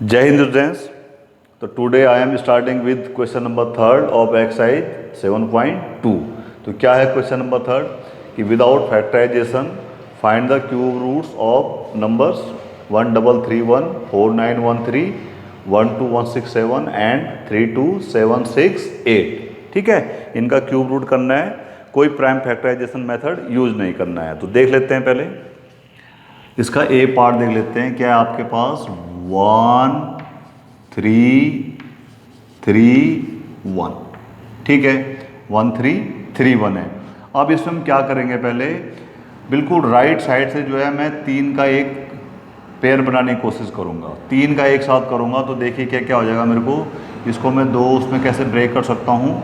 जय हिंद स्टूडेंट्स। तो today I am starting with question number third of exercise 7.2। तो क्या है क्वेश्चन नंबर थर्ड कि without factorization find the cube roots of numbers 1331, 4913, 12167 and 32768। ठीक है, इनका क्यूब रूट करना है, कोई प्राइम फैक्टराइजेशन मेथड यूज नहीं करना है। तो देख लेते हैं, पहले इसका ए पार्ट देख लेते हैं। क्या है आपके पास 1 3 3 1। ठीक है, 1 3 3 1 है। अब इसमें हम क्या करेंगे, पहले बिल्कुल राइट साइड से जो है मैं 3 का एक पेयर बनाने की कोशिश करूंगा। 3 का एक साथ करूंगा तो देखिए क्या क्या हो जाएगा मेरे को। इसको मैं 2 उसमें कैसे ब्रेक कर सकता हूँ,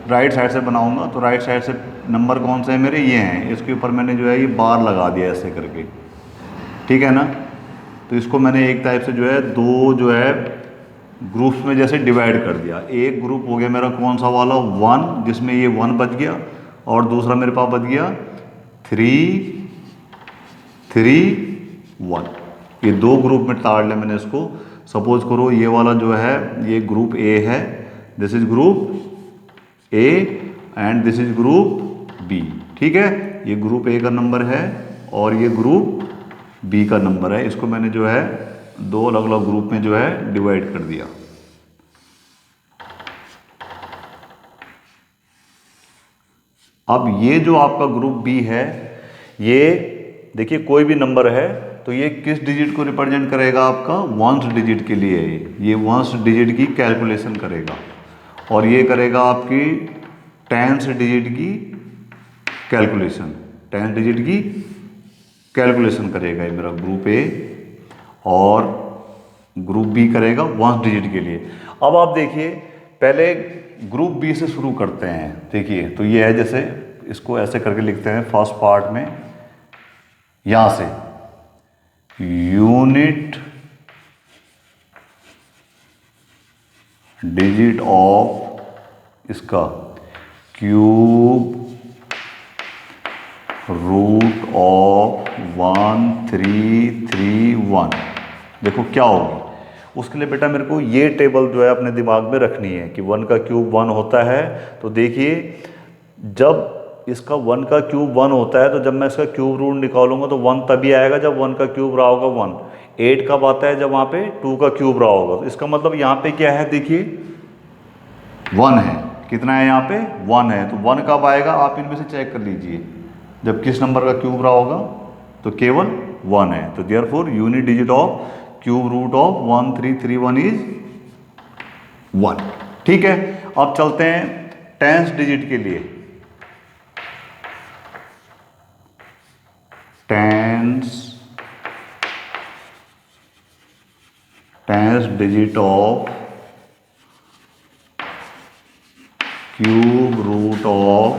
राइट साइड से बनाऊंगा। तो राइट साइड से नंबर कौन से हैं मेरे, ये हैं। इसके ऊपर मैंने जो है ये बार लगा दिया ऐसे करके, ठीक है ना। तो इसको मैंने एक टाइप से जो है 2 जो है ग्रुप्स में जैसे डिवाइड कर दिया। एक ग्रुप हो गया मेरा कौन सा वाला 1, जिसमें ये 1 बच गया, और दूसरा मेरे पास बच गया 3 3 1। ये 2 ग्रुप में ताड़ लिया मैंने इसको। सपोज करो ये वाला जो है ये ग्रुप ए है, this is group A and this is group B. ठीक है, ये ग्रुप ए का नंबर है और ये ग्रुप बी का नंबर है। इसको मैंने जो है 2 अलग अलग ग्रुप में जो है डिवाइड कर दिया। अब ये जो आपका ग्रुप बी है, ये देखिए कोई भी नंबर है तो ये किस डिजिट को रिप्रेजेंट करेगा, आपका वंस डिजिट के लिए। ये वंस डिजिट की कैलकुलेशन करेगा और ये करेगा आपकी टेंस डिजिट की कैलकुलेशन। टेंस डिजिट की कैलकुलेशन करेगा ये मेरा ग्रुप ए, और ग्रुप बी करेगा वंस डिजिट के लिए। अब आप देखिए, पहले ग्रुप बी से शुरू करते हैं। देखिए तो ये है, जैसे इसको ऐसे करके लिखते हैं फर्स्ट पार्ट में, यहां से यूनिट डिजिट ऑफ इसका क्यूब रूट ऑफ 1331। देखो क्या होगी उसके लिए बेटा, मेरे को ये टेबल जो है अपने दिमाग में रखनी है कि 1 का क्यूब 1 होता है। तो देखिए जब इसका 1 का क्यूब 1 होता है तो जब मैं इसका क्यूब रूट निकालूंगा तो 1 तभी आएगा जब 1 का क्यूब रहा होगा 1। 8 कब आता है, जब वहाँ पे 2 का क्यूब रहा होगा। तो इसका मतलब यहाँ पे क्या है, देखिए 1 है। कितना है यहाँ पे, 1 है। तो 1 कब आएगा आप इनमें से चेक कर लीजिए, जब किस नंबर का क्यूब रहा होगा, तो केवल 1 है। तो therefore unit digit of cube root of 1331 is 1। ठीक है, अब चलते हैं टेंस डिजिट के लिए। Tens digit of cube root of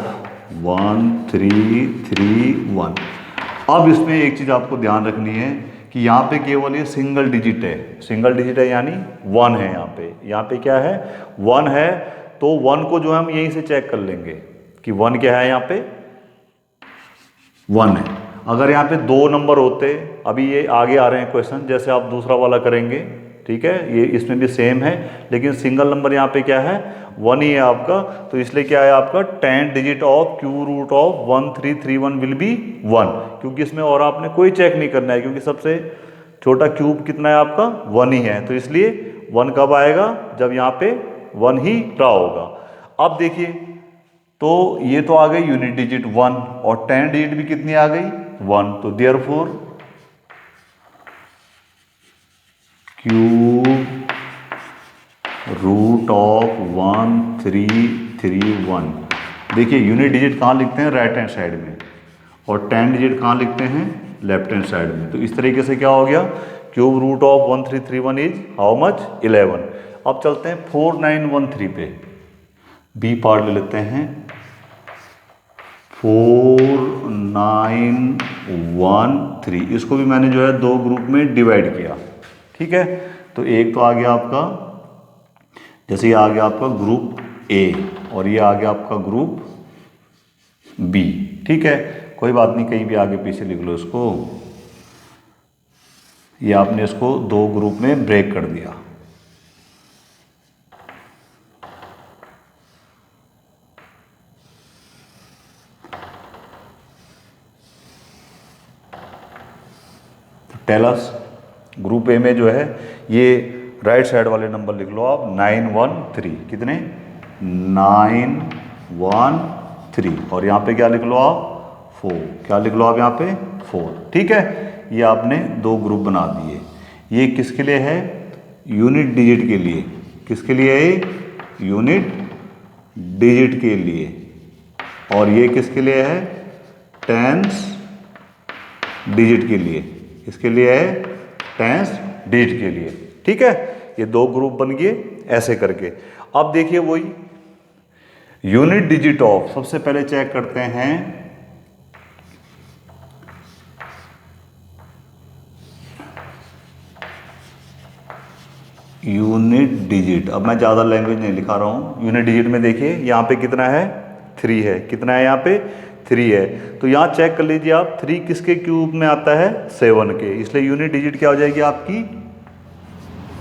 1331। अब इसमें एक चीज आपको ध्यान रखनी है कि यहाँ पे केवल ये सिंगल डिजिट है। सिंगल डिजिट है यानी 1 है। यहाँ पे क्या है, 1 है। तो 1 को जो है हम यहीं से चेक कर लेंगे कि 1 क्या है, यहाँ पे 1 है। अगर यहाँ पे 2 नंबर होते, अभी ये आगे आ रहे हैं क्वेश्चन, जैसे आप दूसरा वाला करेंगे, ठीक है, ये इसमें भी सेम है, लेकिन सिंगल नंबर यहाँ पे क्या है, 1 ही है आपका। तो इसलिए क्या है आपका 10 digit of cube root of 1331 will be 1, क्योंकि इसमें और आपने कोई चेक नहीं करना है, क्योंकि सबसे छोटा क्यूब कितना है आपका, 1 ही है। तो इसलिए 1 कब आएगा, जब यहाँ पे 1 ही रहा होगा। अब देखिए तो ये तो आ गई यूनिट डिजिट 1, और 10 डिजिट भी कितनी आ गई, 1। तो देयरफॉर क्यूब रूट ऑफ 1331। देखिए यूनिट डिजिट कहाँ लिखते हैं, राइट हैंड साइड में, और 10 डिजिट कहाँ लिखते हैं, लेफ्ट हैंड साइड में। तो इस तरीके से क्या हो गया, cube root of 1331 is how much, 11। अब चलते हैं 4913 पे, बी पार्ट ले लेते हैं। 4913, इसको भी मैंने जो है 2 ग्रुप में डिवाइड किया। ठीक है, तो एक तो आ गया आपका, जैसे ये आ गया आपका ग्रुप ए, और ये आ गया आपका ग्रुप बी। ठीक है, कोई बात नहीं, कहीं भी आगे पीछे लिख लो इसको। ये आपने इसको 2 ग्रुप में ब्रेक कर दिया। Tell us. ग्रुप ए में जो है ये राइट साइड वाले नंबर लिख लो आप 913, कितने 913, और यहाँ पे क्या लिख लो आप 4, क्या लिख लो आप यहाँ पे 4, ठीक है। ये आपने दो ग्रुप बना दिए। ये किसके लिए है, यूनिट डिजिट के लिए, किसके लिए है, यूनिट डिजिट के लिए, और ये किसके लिए है, टेंस डिजिट के लिए, किसके लिए है, टेंस डिजिट के लिए, ठीक है। ये दो ग्रुप बन गए ऐसे करके। अब देखिए वही यूनिट डिजिट ऑफ, सबसे पहले चेक करते हैं यूनिट डिजिट। अब मैं ज़्यादा लैंग्वेज नहीं लिखा रहा हूँ। यूनिट डिजिट में देखिए यहाँ पे कितना है, 3 है, कितना है यहाँ पे 3 है। तो यहाँ चेक कर लीजिए आप, 3 किसके क्यूब में आता है, 7 के, इसलिए यूनिट डिजिट क्या हो जाएगी आपकी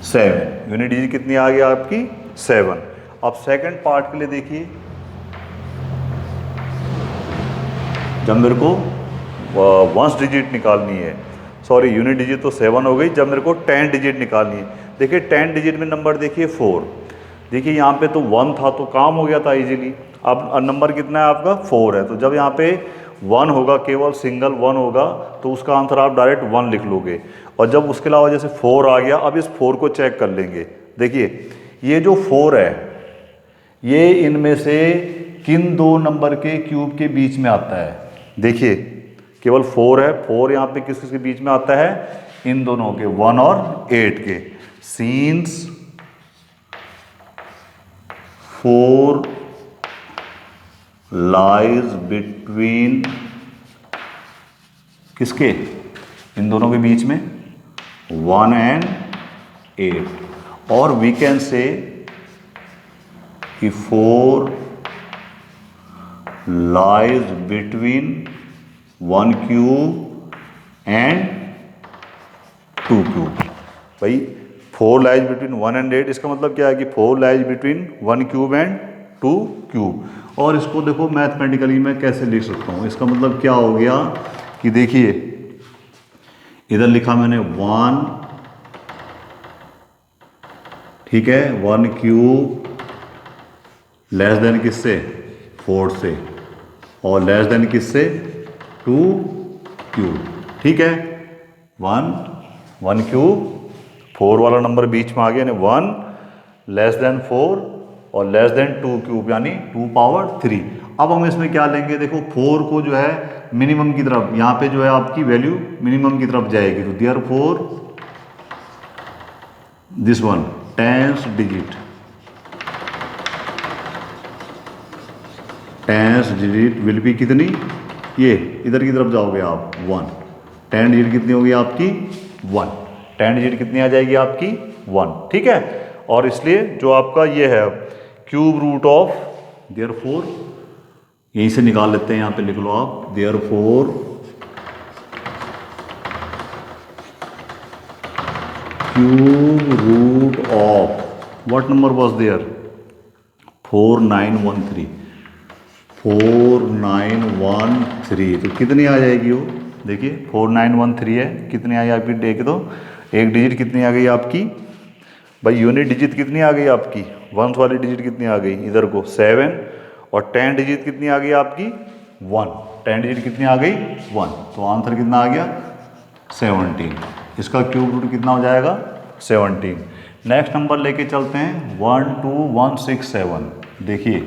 7। यूनिट डिजिट कितनी आ गई आपकी 7। अब सेकंड पार्ट के लिए देखिए, जब मेरे को वंस डिजिट निकालनी है, सॉरी यूनिट डिजिट तो 7 हो गई, जब मेरे को 10 डिजिट निकालनी है, देखिए 10 डिजिट में नंबर देखिए 4, देखिए यहाँ पे तो 1 था तो काम हो गया था इजीली। अब नंबर कितना है आपका 4 है, तो जब यहाँ पे 1 होगा, केवल सिंगल 1 होगा, तो उसका आंसर आप डायरेक्ट 1 लिख लोगे। और जब उसके अलावा जैसे 4 आ गया, अब इस 4 को चेक कर लेंगे। देखिए ये जो 4 है, ये इनमें से किन दो नंबर के क्यूब के बीच में आता है, देखिए केवल 4 है, 4 यहाँ पे किस किसके बीच में आता है, इन दोनों के 1 और 8 के। सीन्स 4 लाइज बिटवीन किसके, इन दोनों के बीच में 1 एंड 8, और वी कैन से कि 4 lies between 1 cube and 2 cube. भाई 4 लाइज बिटवीन 1 एंड 8, इसका मतलब क्या है कि 4 lies between 1 cube and 2 cube. और इसको देखो मैथमेटिकली मैं कैसे लिख सकता हूँ, इसका मतलब क्या हो गया कि देखिए इधर लिखा मैंने 1, ठीक है, 1 क्यूब लेस देन किससे, 4 से, और लेस देन किससे, 2 क्यूब, ठीक है। 1 क्यूब, 4 वाला नंबर बीच में आ गया, यानी 1 लेस देन 4 और लेस देन 2 क्यूब, यानी 2 पावर 3। अब हम इसमें क्या लेंगे, देखो 4 को जो है मिनिमम की तरफ, यहाँ पे जो है आपकी वैल्यू मिनिमम की तरफ जाएगी, तो therefore this one tens digit, tens digit will be कितनी, ये इधर की तरफ जाओगे आप 1, 10 डिजिट कितनी होगी आपकी 1, 10 डिजिट कितनी आ जाएगी आपकी 1, ठीक है। और इसलिए जो आपका ये है क्यूब रूट ऑफ, देयरफॉर यहीं से निकाल लेते हैं, यहाँ पे लिख लो आप, therefore cube root of what number was there, 4913, 4913, तो कितनी आ जाएगी वो, देखिए 4913 है, कितनी आई आपकी, देख दो एक डिजिट कितनी आ गई आपकी, भाई यूनिट डिजिट कितनी आ गई आपकी, वंस वाली डिजिट कितनी आ गई, इधर को 7, और 10 डिजिट कितनी आ गई आपकी 1, 10 डिजिट कितनी आ गई 1, तो आंसर कितना आ गया 17। इसका क्यूब रूट कितना हो जाएगा 17। नेक्स्ट नंबर लेके चलते हैं 12167, देखिए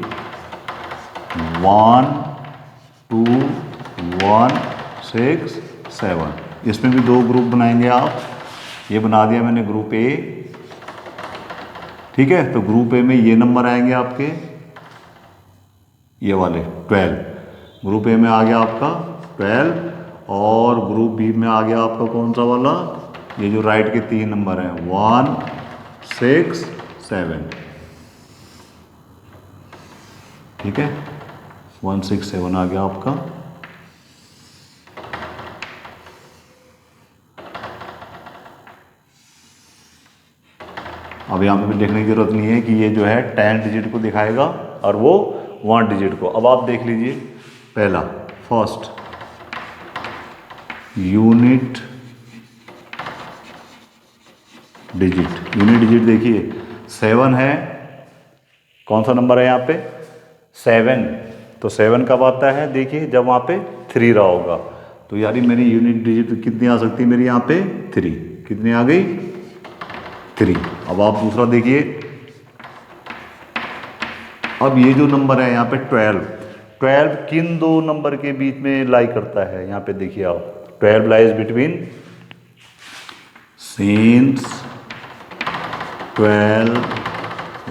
12167, इसमें भी दो ग्रुप बनाएंगे आप, ये बना दिया मैंने ग्रुप ए, ठीक है। तो ग्रुप ए में ये नंबर आएंगे आपके, ये वाले 12, ग्रुप ए में आ गया आपका 12, और ग्रुप बी में आ गया आपका कौन सा वाला, ये जो राइट के 3 नंबर हैं 167, ठीक है, 167 आ गया आपका। अब यहाँ पे भी देखने की जरूरत नहीं है कि ये जो है 10 डिजिट को दिखाएगा और वो 1 डिजिट को। अब आप देख लीजिए, पहला first unit digit, unit digit देखिए 7 है, कौन सा नंबर है यहाँ पे 7, तो 7 कब आता है देखिए जब वहाँ पे 3 रहा होगा, तो यानी मेरी यूनिट डिजिट कितनी आ सकती है मेरी यहाँ पे 3, कितनी आ गई 3। अब आप दूसरा देखिए, अब ये जो नंबर है यहाँ पे 12 किन दो नंबर के बीच में लाई करता है, यहाँ पे देखिए आप 12 lies between, since 12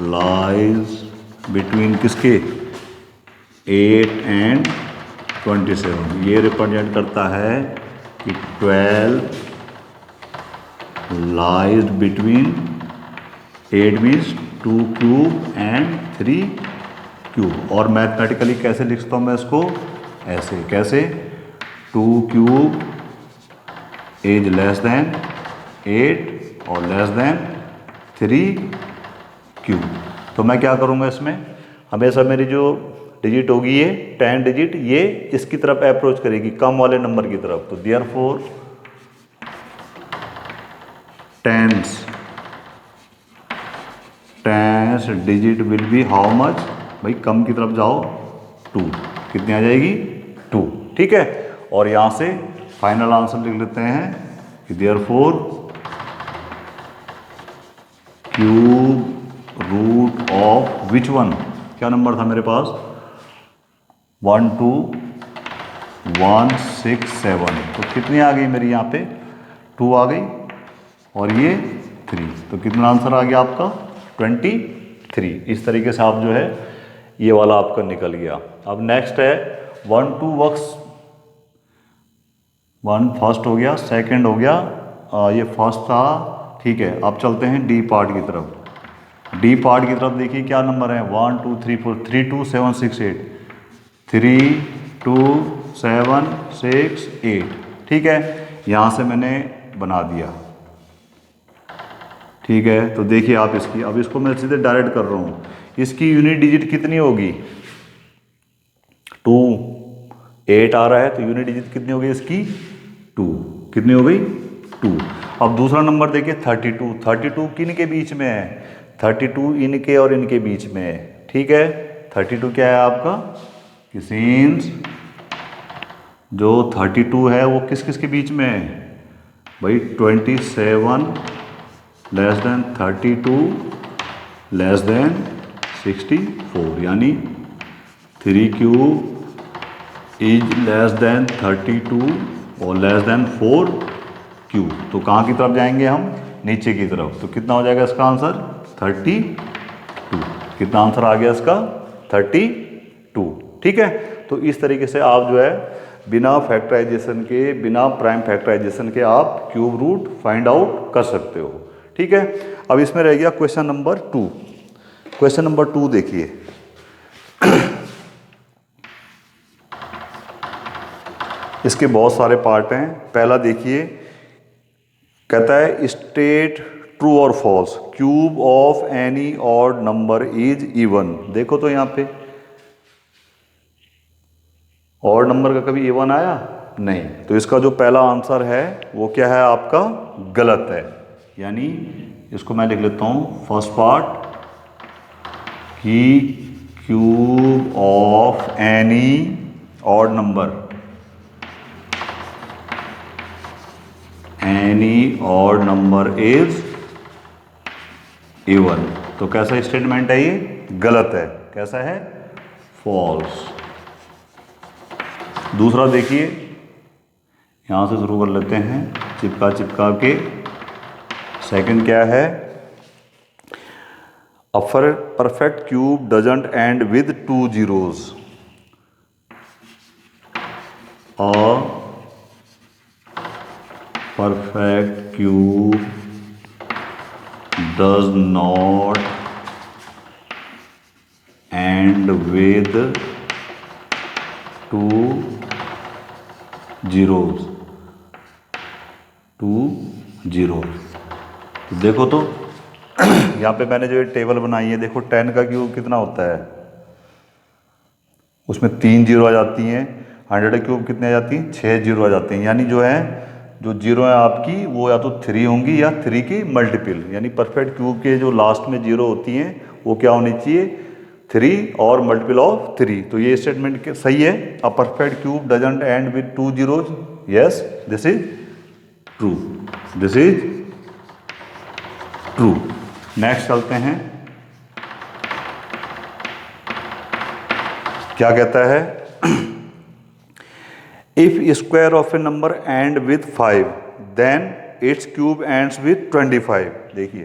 lies between किसके 8 एंड 27, ये रिप्रेजेंट करता है कि 12 lies between 8 means 2 cube and 3 cube, और मैथमेटिकली कैसे लिखता हूँ मैं इसको ऐसे, कैसे 2 क्यूब इज लेस देन 8 और लेस देन 3 क्यूब। तो मैं क्या करूँगा इसमें, हमेशा मेरी जो डिजिट होगी ये 10 डिजिट ये इसकी तरफ अप्रोच करेगी, कम वाले नंबर की तरफ, तो therefore tens digit will be how much, भाई कम की तरफ जाओ 2, कितनी आ जाएगी 2, ठीक है। और यहाँ से फाइनल आंसर लिख लेते हैं कि therefore cube root of which one, क्या नंबर था मेरे पास 1 2 1 6 7, तो कितनी आ गई मेरी यहाँ पे 2 आ गई और ये 3, तो कितना आंसर आ गया आपका 23। इस तरीके से आप जो है ये वाला आपका निकल गया। अब नेक्स्ट है 1 2 वर्क्स, 1 फर्स्ट हो गया, सेकंड हो गया, ये फर्स्ट था, ठीक है। अब चलते हैं डी पार्ट की तरफ। डी पार्ट की तरफ देखिए क्या नंबर है 1 2 3 4 3 2 7 6 8, 3 2 7 6 8, ठीक है। यहाँ से मैंने बना दिया, ठीक है। तो देखिए आप इसकी, अब इसको मैं सीधे डायरेक्ट कर रहा हूँ, इसकी यूनिट डिजिट कितनी होगी 2, 8 आ रहा है तो यूनिट डिजिट कितनी होगी इसकी 2, कितनी हो गई 2। अब दूसरा नंबर देखिए 32, 32 किन के बीच में है 32 इनके और इनके बीच में है, ठीक है। 32 क्या है आपका कि सिंस जो 32 है वो किस किस के बीच में है भाई 27 लेस देन 32 लेस देन 64, यानी 3 क्यूब इज लेस देन 32 और लेस देन 4 क्यूब। तो कहाँ की तरफ जाएंगे हम नीचे की तरफ, तो कितना हो जाएगा इसका आंसर 32, कितना आंसर आ गया इसका 32, ठीक है। तो इस तरीके से आप जो है बिना फैक्टराइजेशन के, बिना प्राइम फैक्टराइजेशन के आप क्यूब रूट फाइंड आउट कर सकते हो, ठीक है। अब इसमें रह गया क्वेश्चन नंबर 2। क्वेश्चन नंबर 2 देखिए इसके बहुत सारे पार्ट हैं। पहला देखिए कहता है स्टेट ट्रू और false, cube of any odd number is even. देखो तो यहाँ पे ऑड नंबर का कभी इवन आया नहीं, तो इसका जो पहला आंसर है वो क्या है आपका गलत है, यानी इसको मैं लिख लेता हूं फर्स्ट पार्ट कि cube of any odd number, any odd number is even. तो कैसा स्टेटमेंट है ये गलत है, कैसा है फॉल्स। दूसरा देखिए यहां से शुरू कर लेते हैं चिपका चिपका के। सेकंड क्या है a perfect cube doesn't end with 2 zeros। A perfect cube does not and with 2 zeros, 2 zeros। तो देखो तो यहाँ पे मैंने जो टेबल बनाई है, देखो 10 का क्यूब कितना होता है, उसमें 3 जीरो आ जाती हैं। 100 का क्यूब कितने आ जाती हैं 6 जीरो आ जाती हैं, यानी जो है जो जीरो है आपकी वो या तो 3 होंगी या 3 की मल्टीपल, यानी परफेक्ट क्यूब के जो लास्ट में जीरो होती हैं वो क्या होनी चाहिए, 3 और मल्टीपल ऑफ 3। तो ये स्टेटमेंट सही है। A perfect cube doesn't end with 2 zeros, yes this is true, this is true. Next चलते हैं, क्या कहता है, if square of a number end with 5 then its cube ends with 25। देखिए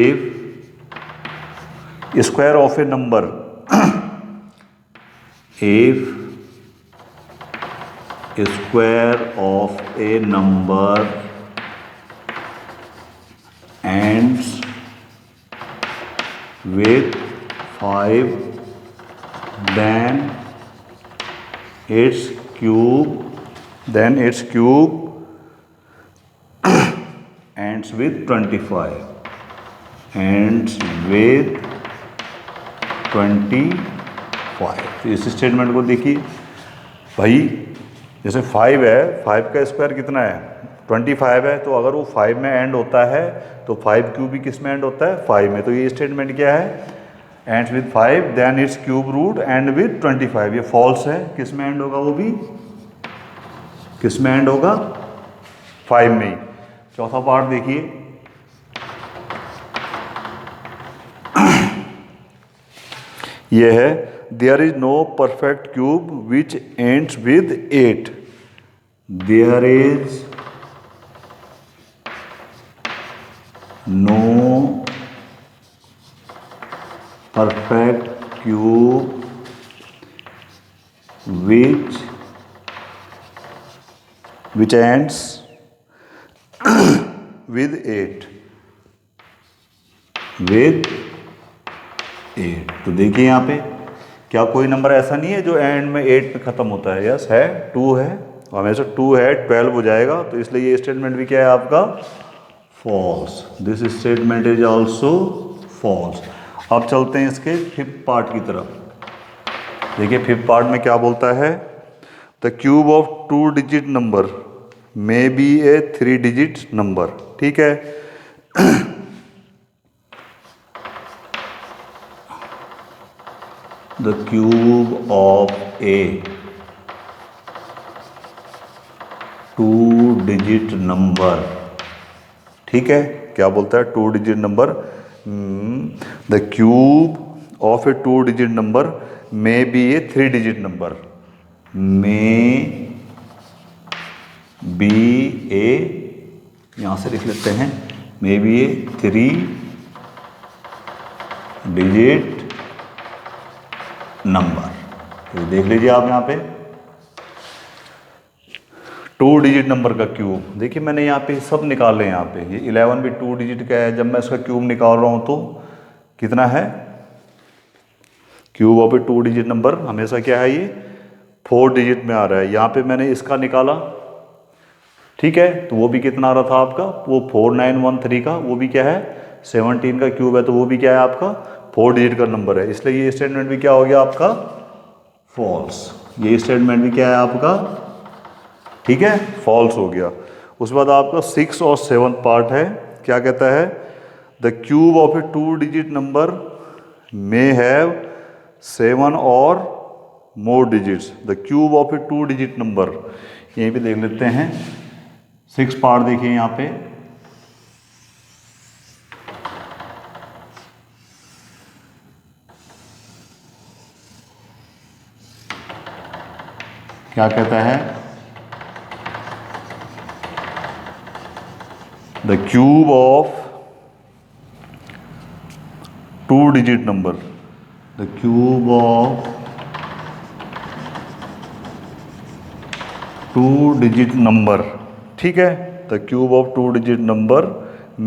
if square of a number, if square of a number ends with 5 then its cube ends with 25, ends with 25। तो इस statement को देखिए भाई, जैसे 5 है, 5 का square कितना है 25 है, तो अगर वो 5 में एंड होता है तो 5 क्यूब भी किस में एंड होता है 5 में। तो ये स्टेटमेंट क्या है, ends with 5 then its cube root end with 25। ये फॉल्स है, किस में एंड होगा, वो भी किस में एंड होगा 5 में ही। चौथा पार्ट देखिए, ये है there is no perfect cube which ends with 8। There is no perfect cube which ends with 8, तो देखिए यहाँ पे क्या कोई नंबर ऐसा नहीं है जो एंड में 8 पे ख़त्म होता है, यस है, 2 है, हमेशा 2 है, 12 हो जाएगा, तो इसलिए ये स्टेटमेंट भी क्या है आपका false. This statement is also false. अब चलते हैं इसके फिफ्थ पार्ट की तरफ। देखिए फिफ्थ पार्ट में क्या बोलता है, the cube of 2 digit number may be a 3 digit number. ठीक है, the cube of a 2 digit number, ठीक है, क्या बोलता है 2 digit number, the cube of a 2 digit number may be a 3 digit number, may be a, यहां से लिख लेते हैं, may be a 3 digit number. तो देख लीजिए आप यहां पे 2 डिजिट नंबर का क्यूब, देखिए मैंने यहाँ पे सब निकाले हैं। यहाँ पे ये 11 भी 2 डिजिट का है, जब मैं इसका क्यूब निकाल रहा हूँ तो कितना है, cube of a 2 digit number हमेशा क्या है, ये 4 डिजिट में आ रहा है। यहाँ पे मैंने इसका निकाला, ठीक है, तो वो भी कितना आ रहा था आपका, वो 4913 का, वो भी क्या है 17 का क्यूब है, तो वो भी क्या है आपका 4 डिजिट का नंबर है। इसलिए ये स्टेटमेंट भी क्या हो गया आपका फॉल्स। ये स्टेटमेंट भी क्या है आपका, ठीक है, फॉल्स हो गया। उसके बाद आपका 6 और 7 पार्ट है, क्या कहता है, the cube of a 2 digit number may have 7 और मोर digits. The cube of a 2 digit number, यहीं पे देख लेते हैं 6 पार्ट, देखिए यहाँ पे क्या कहता है, the cube of 2 digit number, the cube of 2 digit number, ठीक है, the cube of 2 digit number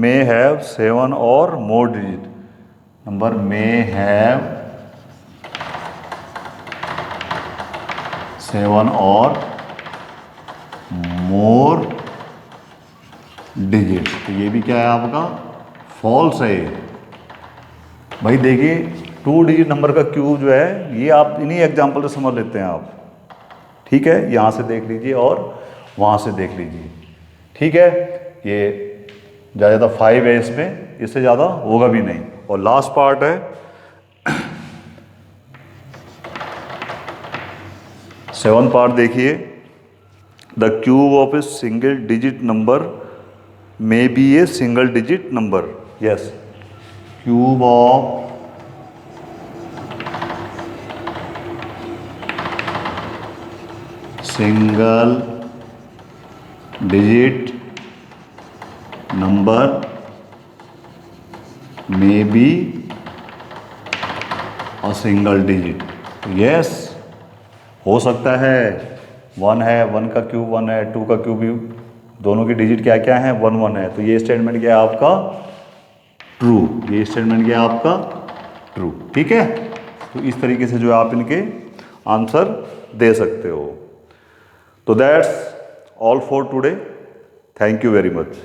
may have 7 or more digit, number may have 7 or more digit. तो ये भी क्या है आपका फॉल्स है। भाई देखिए 2 डिजिट नंबर का क्यूब जो है, ये आप इन्हीं एग्जाम्पल से समझ लेते हैं आप, ठीक है, यहाँ से देख लीजिए और वहाँ से देख लीजिए। ठीक है, ये ज़्यादा 5 है इसमें, इससे ज़्यादा होगा भी नहीं। और लास्ट पार्ट है 7 पार्ट देखिए, the cube of a single digit number may be a single digit number. Yes, cube of single digit number may be a single digit. Yes, हो सकता है 1 है, 1 का क्यूब 1 है, 2 का क्यूब भी, दोनों की डिजिट क्या क्या है, 1 1 है। तो ये स्टेटमेंट क्या है आपका, ट्रू। ये स्टेटमेंट क्या है आपका, ट्रू। ठीक है, तो इस तरीके से जो आप इनके आंसर दे सकते हो। तो that's all for today, thank you very much.